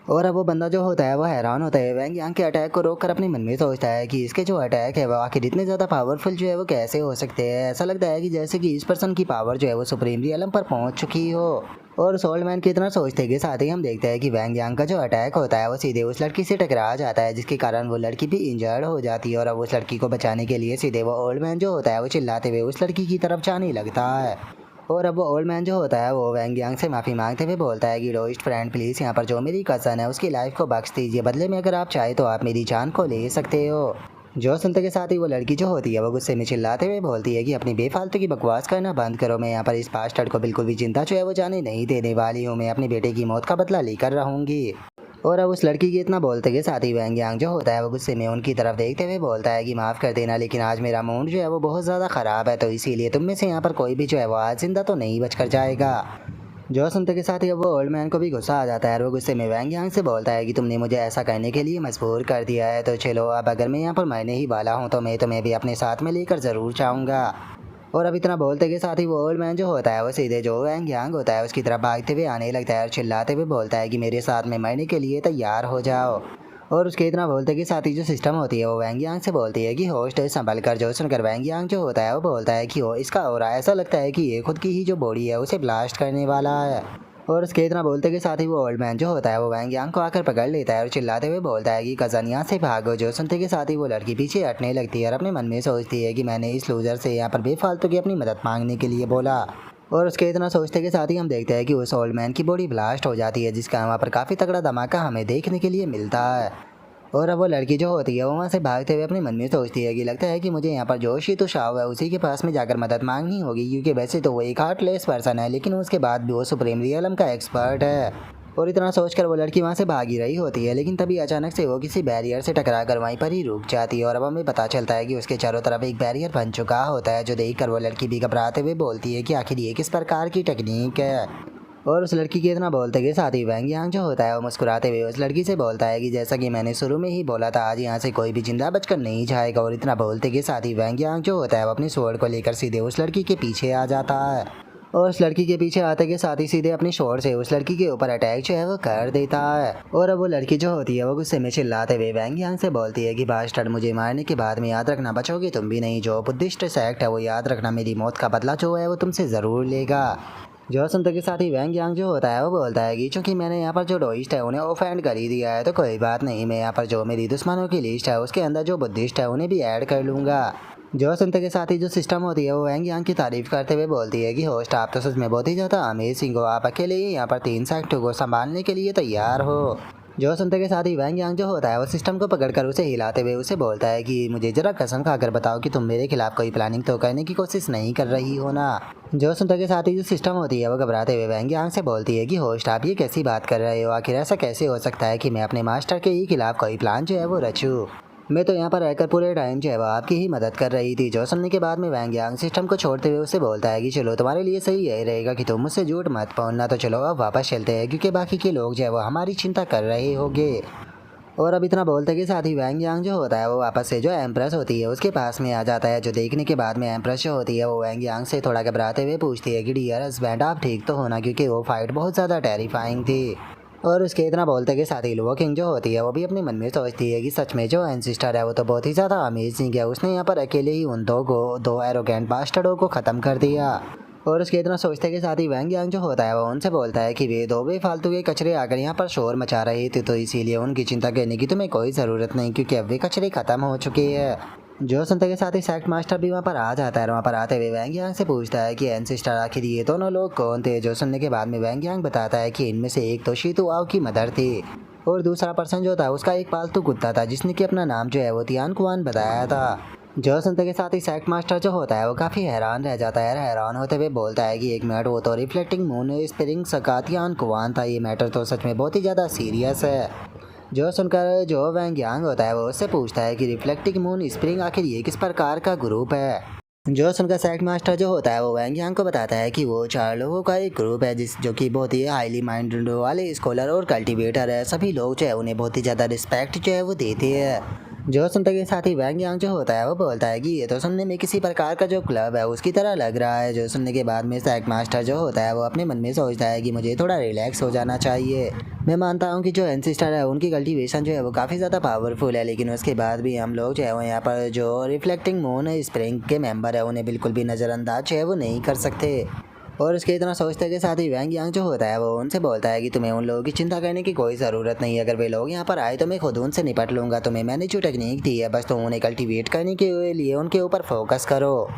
और अब वो बंदा जो होता है वो हैरान होता है वैंग यांग के अटैक को रोककर अपने मन में सोचता है कि इसके जो अटैक है वो आखिर इतने ज़्यादा पावरफुल जो है वो कैसे हो सकते हैं। ऐसा लगता है कि जैसे कि इस पर्सन की पावर जो है वो सुप्रीम रियलम पर पहुंच चुकी हो। और सोल्ड मैन की इतना सोचते के साथ ही हम देखते हैं कि वैंग यांग का जो अटैक होता है वो सीधे उस लड़की से टकरा जाता है, जिसके कारण वो लड़की भी इंजर्ड हो जाती है। और अब उस लड़की को बचाने के लिए सीधे वो ओल्ड मैन जो होता है वो चिल्लाते हुए उस लड़की की तरफ जाने लगता है। और अब वो ओल्ड मैन जो होता है वो वैंग यांग से माफ़ी मांगते हुए बोलता है कि रोइस्ट फ्रेंड, प्लीज़ यहाँ पर जो मेरी कज़न है उसकी लाइफ को बख्श दीजिए, बदले में अगर आप चाहे तो आप मेरी जान को ले सकते हो। जो सुनते के साथ ही वो लड़की जो होती है वो गुस्से में चिल्लाते हुए बोलती है कि अपनी बेफालतू की बकवास करना बंद करो, मैं यहाँ पर इस बास्टर्ड को बिल्कुल भी जिंदा जो है वो जाने नहीं देने वाली हूँ, मैं अपने बेटे की मौत का बदला लेकर रहूँगी। और अब उस लड़की के इतना बोलते के साथ ही वैंग यांग जो होता है वो गुस्से में उनकी तरफ देखते हुए बोलता है कि माफ़ कर देना, लेकिन आज मेरा मूड जो है वो बहुत ज़्यादा ख़राब है, तो इसीलिए तुम में से यहाँ पर कोई भी जो है वो आज जिंदा तो नहीं बच कर जाएगा। जो सुनते के साथ ही अब वो ओल्ड मैन को भी गुस्सा आ जाता है और वो गुस्से में वैंग यांग से बोलता है कि तुमने मुझे ऐसा करने के लिए मजबूर कर दिया है, तो चलो अब अगर मैं यहाँ पर मरने ही वाला हूँ तो मैं तुम्हें भी अपने साथ में लेकर ज़रूर जाऊँगा। और अब इतना बोलते के साथ ही वो ओल्ड मैन जो होता है वो सीधे जो वैंग यांग होता है उसकी तरफ भागते हुए आने लगता है और चिल्लाते हुए बोलता है कि मेरे साथ में मरने के लिए तैयार हो जाओ। और उसके इतना बोलते के साथ ही जो सिस्टम होती है वो वैंग यांग से बोलती है कि होस्ट संभल कर। जो सुनकर वैंग यांग जो होता है वो बोलता है कि हो इसका हो रहा है, ऐसा लगता है कि ये खुद की ही जो बॉडी है उसे ब्लास्ट करने वाला है। और उसके इतना बोलते के साथ ही वो ओल्ड मैन जो होता है वो वैंग यांग को आकर पकड़ लेता है और चिल्लाते हुए बोलता है कि कज़न यहाँ से भागो। जो सुनते के साथ ही वो लड़की पीछे हटने लगती है और अपने मन में सोचती है कि मैंने इस लूज़र से यहाँ पर बेफालतू की अपनी मदद मांगने के लिए बोला। और उसके इतना सोचते के साथ ही हम देखते हैं कि उस ओल्ड मैन की बॉडी ब्लास्ट हो जाती है, जिसका वहाँ पर काफ़ी तगड़ा धमाका हमें देखने के लिए मिलता है। और अब वो लड़की जो होती है वो वहाँ से भागते हुए अपने मन में सोचती है कि लगता है कि मुझे यहाँ पर जो शीतु शाव है उसी के पास में जाकर मदद मांगनी होगी, क्योंकि वैसे तो वो एक हार्टलेस पर्सन है लेकिन उसके बाद भी वो सुप्रीम रियलम का एक्सपर्ट है। और इतना सोचकर वो लड़की वहाँ से भाग ही रही होती है, लेकिन तभी अचानक से वो किसी बैरियर से टकरा कर वहीं पर ही रुक जाती है। और अब हमें पता चलता है कि उसके चारों तरफ एक बैरियर बन चुका होता है, जो देखकर वो लड़की भी घबराते हुए बोलती है कि आखिर ये किस प्रकार की टेक्निक है। और उस लड़की के इतना बोलते के साथ ही वैंग यांग जो होता है वो मुस्कुराते हुए उस लड़की से बोलता है कि जैसा कि मैंने शुरू में ही बोला था, आज यहाँ से कोई भी जिंदा बचकर नहीं जाएगा। और इतना बोलते के साथ ही वैंग यांग जो होता है वो अपनी स्वॉर्ड को लेकर सीधे उस लड़की के पीछे आ जाता है। और उस लड़की के पीछे आते के साथ ही सीधे अपनी शॉर्ट से उस लड़की के ऊपर अटैक जो है वो कर देता है। और अब वो लड़की जो होती है वो गुस्से में चिल्लाते हुए वैंग यांग से बोलती है कि बास्टर्ड, मुझे मारने के बाद में याद रखना बचोगे तुम भी नहीं, जो बुद्धिस्ट सेक्ट है वो याद रखना मेरी मौत का बदला जो है वो तुमसे ज़रूर लेगा। जो सुनते के साथ ही वैंग यांग जो होता है वो बोलता है कि चूंकि मैंने यहाँ पर जो डोइस्ट है उन्हें ऑफेंड कर ही दिया है तो कोई बात नहीं, मैं यहाँ पर जो मेरी दुश्मनों की लिस्ट है उसके अंदर जो बुद्धिस्ट है उन्हें भी ऐड कर लूँगा। जो सुनते के साथ ही जो सिस्टम होती है वो वैंग यांग की तारीफ करते हुए बोलती है कि होस्ट आप तो सच में बहुत ही ज़्यादा अमेजिंग हो, आप अकेले ही यहाँ पर 3 सेक्टर को संभालने के लिए तैयार हो। जो सुनते के साथ ही वैंग यांग जो होता है वो सिस्टम को पकड़कर उसे हिलाते हुए उसे बोलता है कि मुझे जरा कसम खाकर बताओ कि तुम मेरे खिलाफ कोई प्लानिंग तो करने की कोशिश नहीं कर रही हो ना। जो सुनते के साथ ही जो सिस्टम होती है वो घबराते हुए वैंग यांग से बोलती है कि होस्ट आप ये कैसी बात कर रहे हो, आखिर ऐसा कैसे हो सकता है कि मैं अपने मास्टर के ही खिलाफ कोई प्लान जो है वो रचूँ। मैं तो यहाँ पर रहकर पूरे टाइम जो है वो आपकी ही मदद कर रही थी। जो सुनने के बाद में वैंग यांग सिस्टम को छोड़ते हुए उसे बोलता है कि चलो तुम्हारे लिए सही यही रहेगा कि तुम मुझसे झूठ मत बोलना, तो चलो अब वापस चलते हैं क्योंकि बाकी के लोग जो है वो हमारी चिंता कर रहे होंगे। और अब इतना बोलते के साथ ही वैंग यांग जो होता है वो वापस से जो एम्प्रेस होती है उसके पास में आ जाता है। जो देखने के बाद में एम्प्रेस जो होती है वो वैंग यांग से थोड़ा घबराते हुए पूछती है कि डियर हस्बैंड आप ठीक तो होना, क्योंकि वो फाइट बहुत ज़्यादा टेरिफाइंग थी। और उसके इतना बोलते के साथ ही लुओ किंग जो होती है वो भी अपने मन में सोचती है कि सच में जो एंसिस्टर है वो तो बहुत ही ज़्यादा अमेजिंग है, उसने यहाँ पर अकेले ही उन दो एरोगेंट बास्टर्डों को ख़त्म कर दिया। और उसके इतना सोचते के साथ ही वैंग यांग जो होता है वो उनसे बोलता है कि वे दो बेफालतू के कचरे आकर यहाँ पर शोर मचा रहे थे, तो इसीलिए उनकी चिंता करने की तुम्हें कोई ज़रूरत नहीं क्योंकि अब वे कचरे ख़त्म हो चुके हैं। जो सुनते के साथ ही सेक्ट मास्टर भी वहाँ पर आ जाता है और वहाँ पर आते हुए वैंग यांग से पूछता है कि एंसिस्टर आखिर ये दोनों लोग कौन थे। जो सुनने के बाद में वैंग यांग बताता है कि इनमें से एक तो शीतू आओ की मदर थी और दूसरा पर्सन जो था उसका एक पालतू कुत्ता था जिसने कि अपना नाम जो है वो तियान कुआन बताया था। जो सुनते के साथ ही सेक्ट मास्टर जो होता है वो काफ़ी हैरान रह जाता है, हैरान होते हुए बोलता है कि एक मिनट, वो तो रिफ्लेक्टिंग मून स्प्रिंग सकातियान कुआन था, ये मैटर तो सच में बहुत ही ज़्यादा सीरियस है। जो सुनकर जो वैंग यांग होता है वो उससे पूछता है कि रिफ्लेक्टिंग मून स्प्रिंग आखिर ये किस प्रकार का ग्रुप है। जो सुनकर सेक्ट मास्टर जो होता है वो वैंग यांग को बताता है कि वो 4 लोगों का एक ग्रुप है जो कि बहुत ही हाईली माइंडेड वाले स्कॉलर और कल्टीवेटर है। सभी लोग जो है उन्हें बहुत ही ज़्यादा रिस्पेक्ट जो है वो देते हैं। जो सुनते के साथ ही वैंग यांग जो होता है वो बोलता है कि ये तो सुनने में किसी प्रकार का जो क्लब है उसकी तरह लग रहा है। जो सुनने के बाद में सेक्ट मास्टर जो होता है वो अपने मन में सोचता है कि मुझे थोड़ा रिलैक्स हो जाना चाहिए। मैं मानता हूँ कि जो एंसिस्टर है उनकी कल्टीवेशन जो है वो काफ़ी ज़्यादा पावरफुल है, लेकिन उसके बाद भी हम लोग जो है वो यहाँ पर जो रिफ्लेक्टिंग मून स्प्रिंग के मेंबर है उन्हें बिल्कुल भी नज़रअंदाज जो है वो नहीं कर सकते। और उसके इतना सोचते के साथ ही वैंग यांग जो होता है वो उनसे बोलता है कि तुम्हें उन लोगों की चिंता करने की कोई ज़रूरत नहीं है, अगर वे लोग यहाँ पर आए तो मैं खुद उनसे निपट लूँगा। तुम्हें मैंने जो टेक्निक दी है बस तुम उन्हें कल्टीवेट करने के लिए उनके ऊपर फोकस करो।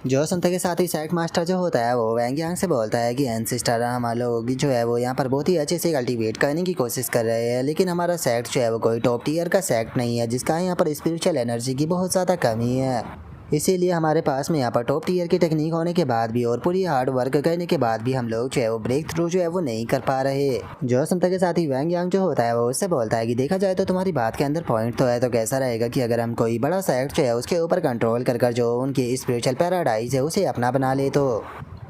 जो सुनते के साथ ही सेक्ट मास्टर जो होता है वो वैंग यांग से बोलता है कि एंसिस्टर हमारे लोग जो है वो यहाँ पर बहुत ही अच्छे से कल्टीवेट करने की कोशिश कर रहे हैं, लेकिन हमारा सेक्ट जो है वो कोई टॉप टीयर का सेक्ट नहीं है जिसका यहाँ पर स्पिरिचुअल एनर्जी की बहुत ज़्यादा कमी है। इसीलिए हमारे पास में यहाँ पर टॉप टीयर की टेक्निक होने के बाद भी और पूरी हार्ड वर्क करने के बाद भी हम लोग जो है वो ब्रेक थ्रू जो है वो नहीं कर पा रहे। जो सुनता के साथ ही वैंग यांग जो होता है वो उससे बोलता है कि देखा जाए तो तुम्हारी बात के अंदर पॉइंट तो है, तो कैसा रहेगा कि अगर हम कोई बड़ा सेक्ट जो है उसके ऊपर कंट्रोल कर जो उनकी स्पिरिचुअल पैराडाइज है उसे अपना बना ले। तो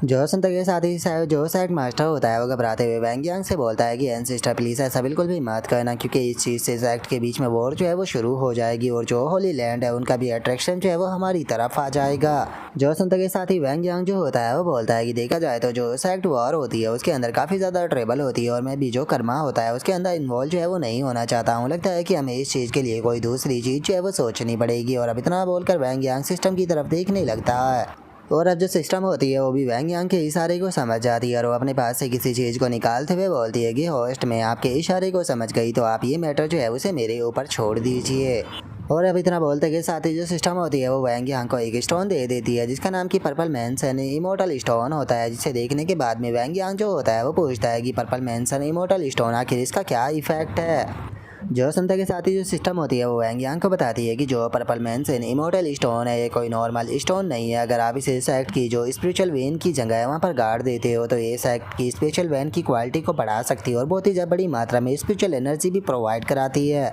जो सुनते के साथ ही जो सेक्ट मास्टर होता है वो घबराते हुए वैंग यांग से बोलता है कि एंसिस्टर प्लीज़ ऐसा बिल्कुल भी मत करना, क्योंकि इस चीज़ से सेक्ट के बीच में वॉर जो है वो शुरू हो जाएगी और जो होली लैंड है उनका भी अट्रैक्शन जो है वो हमारी तरफ आ जाएगा। जो सुनते के साथ ही वैंग यांग जो होता है वो बोलता है कि देखा जाए तो जो सेक्ट वॉर होती है उसके अंदर काफ़ी ज़्यादा ट्रेबल होती है और मैं भी जो कर्मा होता है उसके अंदर इन्वॉल्व जो है वो नहीं होना चाहता हूँ। लगता है कि हमें इस चीज़ के लिए कोई दूसरी चीज़ जो है वो सोचनी पड़ेगी। और अब इतना बोलकर वैंग यांग सिस्टम की तरफ देखने लगता है और अब जो सिस्टम होती है वो भी वैंग यांग के इशारे को समझ जाती है और वो अपने पास से किसी चीज़ को निकालते हुए बोलती है कि होस्ट मैं आपके इशारे को समझ गई, तो आप ये मैटर जो है उसे मेरे ऊपर छोड़ दीजिए। और अब इतना बोलते के साथ ही जो सिस्टम होती है वो वैंग यांग को एक स्टोन दे देती है जिसका नाम की पर्पल मैंसन इमोर्टल स्टोन होता है, जिसे देखने के बाद में वैंग यांग जो होता है वो पूछता है कि पर्पल मैंसन इमोर्टल स्टोन आखिर इसका क्या इफेक्ट है। जो सुनते के साथ ही जो सिस्टम होती है वो वैंग यांग को बताती है कि जो पर्पल मैंसन इमोर्टल स्टोन है ये कोई नॉर्मल स्टोन नहीं है। अगर आप इसे सेक्ट की जो स्पिरिचुअल वेन की जगह है वहाँ पर गाड़ देते हो तो ये सेक्ट की स्पिरिचुअल वेन की क्वालिटी को बढ़ा सकती है और बहुत ही बड़ी मात्रा में स्पिरिचुअल एनर्जी भी प्रोवाइड कराती है।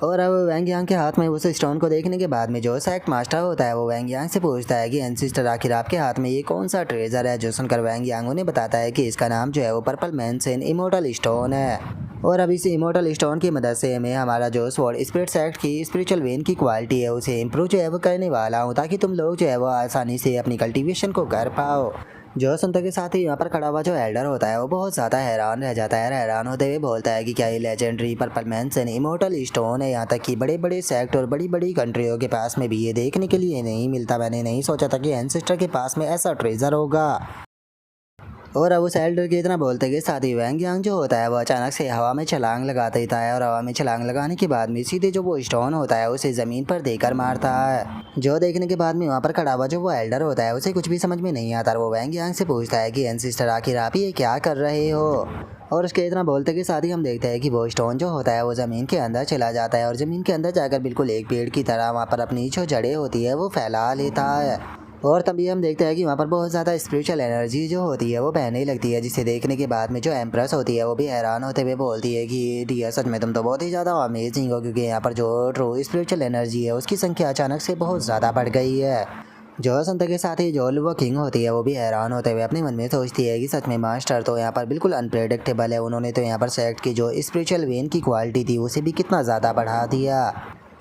और अब वैंग यांग के हाथ में उस स्टोन को देखने के बाद में जो सेक्ट मास्टर होता है वो वैंग यांग से पूछता है कि एंसिस्टर आखिर आपके हाथ में ये कौन सा ट्रेजर है। जो सुनकर वैंग यांग उन्हें बताता है कि इसका नाम जो है वो पर्पल मैंसन इमोर्टल स्टोन है और अब इस इमोर्टल स्टोन की मदद से मैं हमारा जो स्वॉर्ड स्पिरिट सेक्ट की स्पिरिचुअल वेन की क्वालिटी है उसे इम्प्रूव जो है वो करने वाला हूँ ताकि तुम लोग जो है वो आसानी से अपनी कल्टीवेशन को कर पाओ। जो सुनते के साथ ही यहाँ पर खड़ा हुआ जो एल्डर होता है वो बहुत ज़्यादा हैरान रह जाता है, हैरान होते हुए बोलता है कि क्या ये लेजेंडरी पर्पल मैंसन इमोर्टल स्टोन है। यहाँ तक कि बड़े बड़े सेक्ट और बड़ी बड़ी कंट्रियों के पास में भी ये देखने के लिए नहीं मिलता। मैंने नहीं सोचा था कि एंसेस्टर के पास में ऐसा ट्रेजर होगा। और अब उस एल्डर के इतना बोलते कि साथ ही वैंग यांग जो होता है वो अचानक से हवा में छलांग लगा देता है और हवा में छलांग लगाने के बाद में सीधे जो वो स्टोन होता है उसे ज़मीन पर देकर मारता है। जो देखने के बाद में वहाँ पर खड़ा हुआ जो वो एल्डर होता है उसे कुछ भी समझ में नहीं आता। वो वैंग यांग से पूछता है कि एंसिस्टर आखिर आप ये क्या कर रहे हो। और उसके इतना बोलते के साथ ही हम देखते हैं कि वो स्टोन जो होता है वो ज़मीन के अंदर चला जाता है और ज़मीन के अंदर जाकर बिल्कुल एक पेड़ की तरह वहाँ पर अपनी जो जड़ें होती है वो फैला लेता है। और तभी हम देखते हैं कि वहाँ पर बहुत ज़्यादा स्पिरिचुअल एनर्जी जो होती है वो बहने लगती है, जिसे देखने के बाद में जो एम्प्रेस होती है वो भी हैरान होते हुए बोलती है कि डियर सच में तुम तो बहुत ही ज़्यादा अमेजिंग हो, क्योंकि यहाँ पर जो ट्रू स्पिरिचुअल एनर्जी है उसकी संख्या अचानक से बहुत ज़्यादा बढ़ गई है। जो सुनते के साथ ही जो वो किंग होती है वो भी हैरान होते हुए अपने मन में सोचती है कि सच में मास्टर तो यहाँ पर बिल्कुल अनप्रेडिक्टेबल है। उन्होंने तो यहाँ पर सेक्ट की जो स्पिरिचुअल वेन की क्वालिटी थी उसे भी कितना ज़्यादा बढ़ा दिया।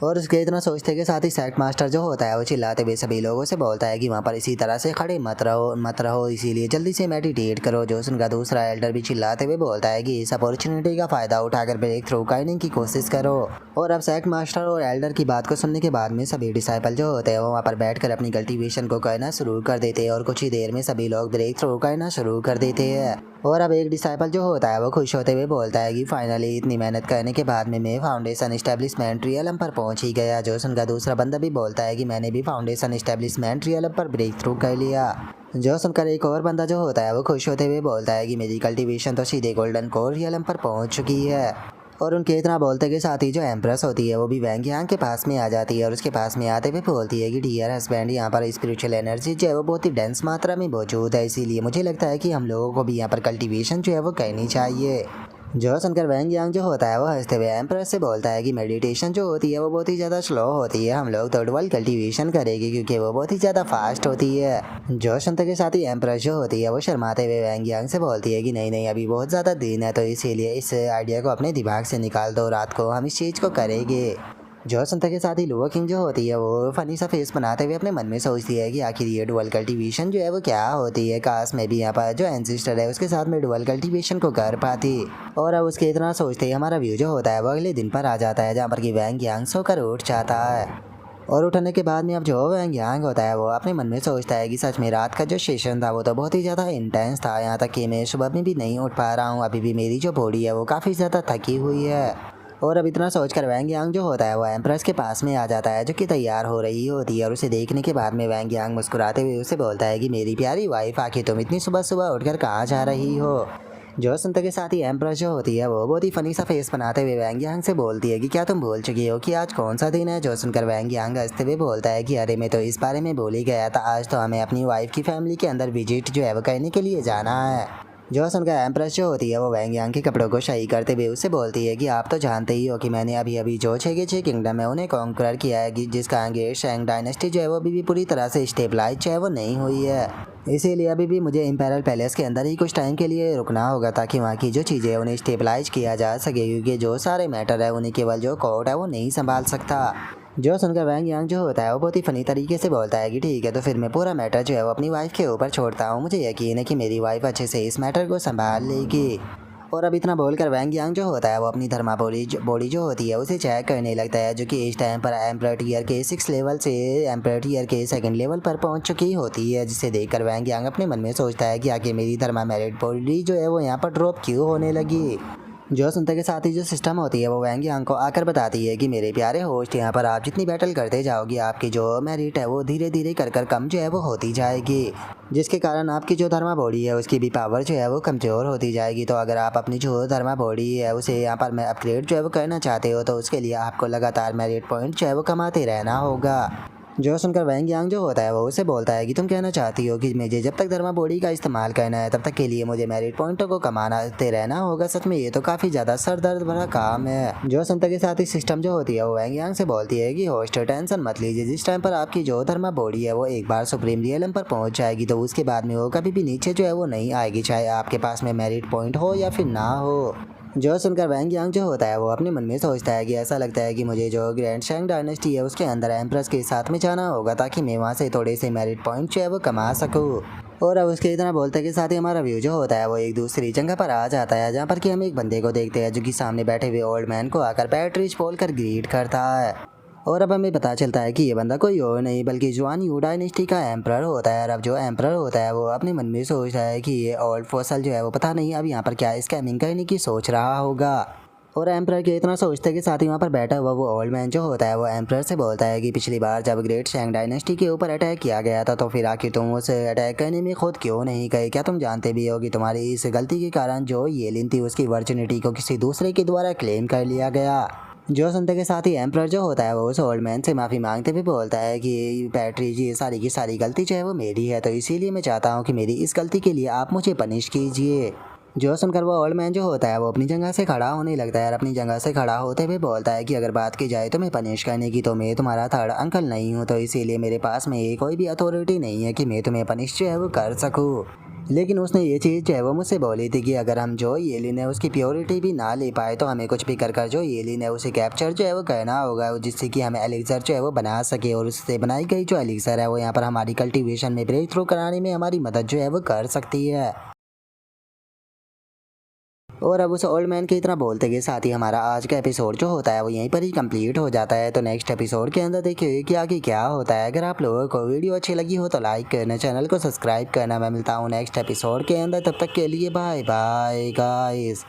और उसके इतना सोचते के साथ ही सेक्ट मास्टर जो होता है वो चिल्लाते हुए सभी लोगों से बोलता है कि वहाँ पर इसी तरह से खड़े मत रहो, इसीलिए जल्दी से मेडिटेट करो। जो उनका दूसरा एल्डर भी चिल्लाते हुए बोलता है कि इस अपॉर्चुनिटी का फ़ायदा उठाकर ब्रेक थ्रू करने की कोशिश करो। और अब सेक्ट मास्टर और एल्डर की बात को सुनने के बाद में सभी डिसाइपल जो होते हैं वो वहाँ पर बैठकर अपनी कल्टीवेशन को करना शुरू कर देते हैं और कुछ ही देर में सभी लोग ब्रेक थ्रू करना शुरू कर देते हैं। और अब एक डिसाइपल जो होता है वो खुश होते हुए बोलता है कि फाइनली इतनी मेहनत करने के बाद में मैं फाउंडेशन एस्टेब्लिशमेंट रियलम पर पहुंच ही गया। जो उनका दूसरा बंदा भी बोलता है कि मैंने भी फाउंडेशन एस्टेब्लिशमेंट रियलम पर ब्रेक थ्रू कर लिया। जो सुनकर एक और बंदा जो होता है वो खुश होते हुए बोलता है कि मेरी कल्टीवेशन तो सीधे गोल्डन कोर रियलम पर पहुंच चुकी है। और उनके इतना बोलते के साथ ही जो एम्प्रेस होती है वो भी वैंग यांग के पास में आ जाती है और उसके पास में आते हुए बोलती है कि डियर हस्बैंड, यहाँ पर स्पिरिचुअल एनर्जी जो है वो बहुत ही डेंस मात्रा में मौजूद है, इसीलिए मुझे लगता है कि हम लोगों को भी यहाँ पर कल्टीवेशन जो है वो करनी चाहिए। जो सुनकर वैंग यांग जो होता है वो हंसते हुए एम्प्रेस से बोलता है कि मेडिटेशन जो होती है वो बहुत ही ज़्यादा स्लो होती है, हम लोग थर्ड वर्ल्ड कल्टीवेशन करेंगे क्योंकि वो बहुत ही ज़्यादा फास्ट होती है। जो सुनते के साथ ही एम्प्रेस जो होती है वो शर्माते हुए वैंग यांग से बोलती है कि नहीं नहीं, अभी बहुत ज़्यादा दिन है, तो इसीलिए इस आइडिया को अपने दिमाग से निकाल दो, रात को हम इस चीज़ को करेंगे। जो सुनते के साथ ही लोअर किंग जो होती है वो फनी सा फेस बनाते हुए अपने मन में सोचती है कि आखिर ये डुअल कल्टीवेशन जो है वो क्या होती है, काश मैं भी यहाँ पर जो एंसिस्टर है उसके साथ में डुअल कल्टीवेशन को कर पाती। और अब उसके इतना सोचते ही हमारा व्यू जो होता है वो अगले दिन पर आ जाता है, जहाँ पर कि वैंग यांग सोकर उठ जाता है। और उठने के बाद में अब जो वैंग यांग होता है वो अपने मन में सोचता है कि सच में रात का जो सेशन था वो तो बहुत ही ज़्यादा इंटेंस था, यहाँ तक कि मैं सुबह में भी नहीं उठ पा रहा हूँ, अभी भी मेरी जो बॉडी है वो काफ़ी ज़्यादा थकी हुई है। और अब इतना सोचकर वैंग यांग जो होता है वो एम्प्रेस के पास में आ जाता है जो कि तैयार हो रही होती है। और उसे देखने के बाद में वैंग यांग मुस्कुराते हुए उसे बोलता है कि मेरी प्यारी वाइफ, आखिर तुम इतनी सुबह सुबह उठकर कहाँ जा रही हो। जो सुनते के साथ ही एम्प्रेस जो होती है वो बहुत ही फनी सा फेस बनाते हुए वैंग यांग से बोलती है कि क्या तुम भूल चुकी हो कि आज कौन सा दिन है। जो सुनकर वैंग यांग हंसते हुए बोलता है कि अरे मैं तो इस बारे में भूल ही गया था, आज तो हमें अपनी वाइफ की फैमिली के अंदर विजिट जो है वो करने के लिए जाना है। जो सुनकर एम्प्रेस जो होती है वो वैंग यांग के कपड़ों को सही करते हुए उससे बोलती है कि आप तो जानते ही हो कि मैंने अभी अभी जो 6 के 6 किंगडम है उन्हें कॉन्कर किया है, जिसका आगे शैंग डायनेस्टी जो है वो अभी भी पूरी तरह से स्टेबलाइज जो है वो नहीं हुई है, इसीलिए अभी भी मुझे इम्पेरियल पैलेस के अंदर ही कुछ टाइम के लिए रुकना होगा ताकि वहाँ की जो चीज़ें हैं उन्हें स्टेबलाइज किया जा सके, क्योंकि जो सारे मैटर है उन्हें केवल जो कोर्ट है वो नहीं संभाल सकता। जो सुनकर वैंग यांग जो होता है वो बहुत ही फनी तरीके से बोलता है कि ठीक है, तो फिर मैं पूरा मैटर जो है वो अपनी वाइफ के ऊपर छोड़ता हूँ, मुझे यकीन है कि मेरी वाइफ अच्छे से इस मैटर को संभाल लेगी। और अब इतना बोलकर वैंग यांग जो होता है वो अपनी धर्मा बॉडी जो होती है उसे चेक करने लगता है, जो कि इस टाइम पर एम्परर टियर के 6 लेवल से एम्परर टियर के 2nd लेवल पर पहुंच चुकी होती है, जिसे देखकर वैंग यांग अपने मन में सोचता है कि आखिर मेरी धर्मा मेरिट बॉडी जो है वो यहाँ पर ड्रॉप क्यों होने लगी। जो सुनते के साथ ही जो सिस्टम होती है वो वैंग यांग को आकर बताती है कि मेरे प्यारे होस्ट, यहाँ पर आप जितनी बैटल करते जाओगी आपकी जो मेरिट है वो धीरे धीरे कर कम जो है वो होती जाएगी, जिसके कारण आपकी जो धर्मा बॉडी है उसकी भी पावर जो है वो कमज़ोर होती जाएगी। तो अगर आप अपनी जो धर्मा बॉडी है उसे यहाँ पर मैं अपग्रेड जो है वो करना चाहते हो तो उसके लिए आपको लगातार मेरिट पॉइंट जो है वो कमाते रहना होगा। जो सुनकर वैंग यांग जो होता है वो उसे बोलता है कि तुम कहना चाहती हो कि मुझे जब तक धर्मा बॉडी का इस्तेमाल करना है तब तक के लिए मुझे मेरिट पॉइंटों को कमाते रहना होगा। सच में ये तो काफ़ी ज़्यादा सर दर्द भरा काम है। जो सुनते के साथ ही सिस्टम जो होती है वो वैंग यांग से बोलती है कि होस्ट टेंशन मत लीजिए, जिस टाइम पर आपकी जो धर्मा बॉडी है वो एक बार सुप्रीम रियलम पर पहुंच जाएगी तो उसके बाद में वो कभी भी नीचे जो है वो नहीं आएगी, चाहे आपके पास में मेरिट पॉइंट हो या फिर ना हो। जो सुनकर वैंग यांग जो होता है वो अपने मन में सोचता है कि ऐसा लगता है कि मुझे जो ग्रैंड शैंग डायनेस्टी है उसके अंदर एम्प्रेस के साथ में जाना होगा ताकि मैं वहाँ से थोड़े से मेरिट पॉइंट जो है वो कमा सकूँ। और अब उसके इतना बोलते के साथ ही हमारा व्यू जो होता है वो एक दूसरी जगह पर आ जाता है, जहाँ पर कि हम एक बंदे को देखते हैं जो कि सामने बैठे हुए ओल्ड मैन को आकर बैटरीज बोल कर ग्रीट करता है। और अब हमें पता चलता है कि ये बंदा कोई और नहीं बल्कि जुआन यू डायनेस्टी का एम्परर होता है। और अब जो एम्परर होता है वो अपने मन में सोचता है कि ये ओल्ड फॉसल जो है वो पता नहीं अब यहाँ पर क्या स्कैमिंग करने की सोच रहा होगा। और एम्परर के इतना सोचते के साथ ही वहाँ पर बैठा हुआ वो ओल्ड मैन जो होता है वो एम्परर से बोलता है कि पिछली बार जब ग्रेट शैंग डायनेस्टी के ऊपर अटैक किया गया था तो फिर आखिर तुम उस अटैक करने में खुद क्यों नहीं गए? क्या तुम जानते भी हो कि तुम्हारी इस गलती के कारण जो येलिन थी उसकी वर्जिनिटी को किसी दूसरे के द्वारा क्लेम कर लिया गया। जो सुनते के साथ ही एम्परर जो होता है वो उस ओल्ड मैन से माफ़ी मांगते हुए बोलता है कि पैट्री जी सारी की सारी गलती जो है वो मेरी है, तो इसीलिए मैं चाहता हूँ कि मेरी इस गलती के लिए आप मुझे पनिश कीजिए। जो सुनकर वो ओल्ड मैन जो होता है वो अपनी जगह से खड़ा होने लगता है और अपनी जगह से खड़ा होते हुए बोलता है कि अगर बात की जाए तो मैं पनिश करने की तो मैं तुम्हारा थर्ड अंकल नहीं हूँ, तो इसीलिए मेरे पास में ये कोई भी अथॉरिटी नहीं है कि मैं तुम्हें पनिश जो है वो कर सकूँ। लेकिन उसने ये चीज़ जो है वो मुझसे बोली थी कि अगर हम जो येलिन है उसकी प्योरिटी भी ना ले पाए तो हमें कुछ भी कर कर जो येलिन है उसे कैप्चर जो है वो करना होगा, जिससे कि हमें एलिक्सर जो है वो बना सके और उससे बनाई गई जो एलिक्सर है वो यहाँ पर हमारी कल्टीवेशन में ब्रेक थ्रू कराने में हमारी मदद जो है वो कर सकती है। और अब उस ओल्ड मैन की इतना बोलते के साथ ही हमारा आज का एपिसोड जो होता है वो यहीं पर ही कंप्लीट हो जाता है। तो नेक्स्ट एपिसोड के अंदर देखिए कि आगे क्या होता है। अगर आप लोगों को वीडियो अच्छी लगी हो तो लाइक करना, चैनल को सब्सक्राइब करना। मैं मिलता हूँ नेक्स्ट एपिसोड के अंदर, तब तक के लिए बाय बाय गाइस।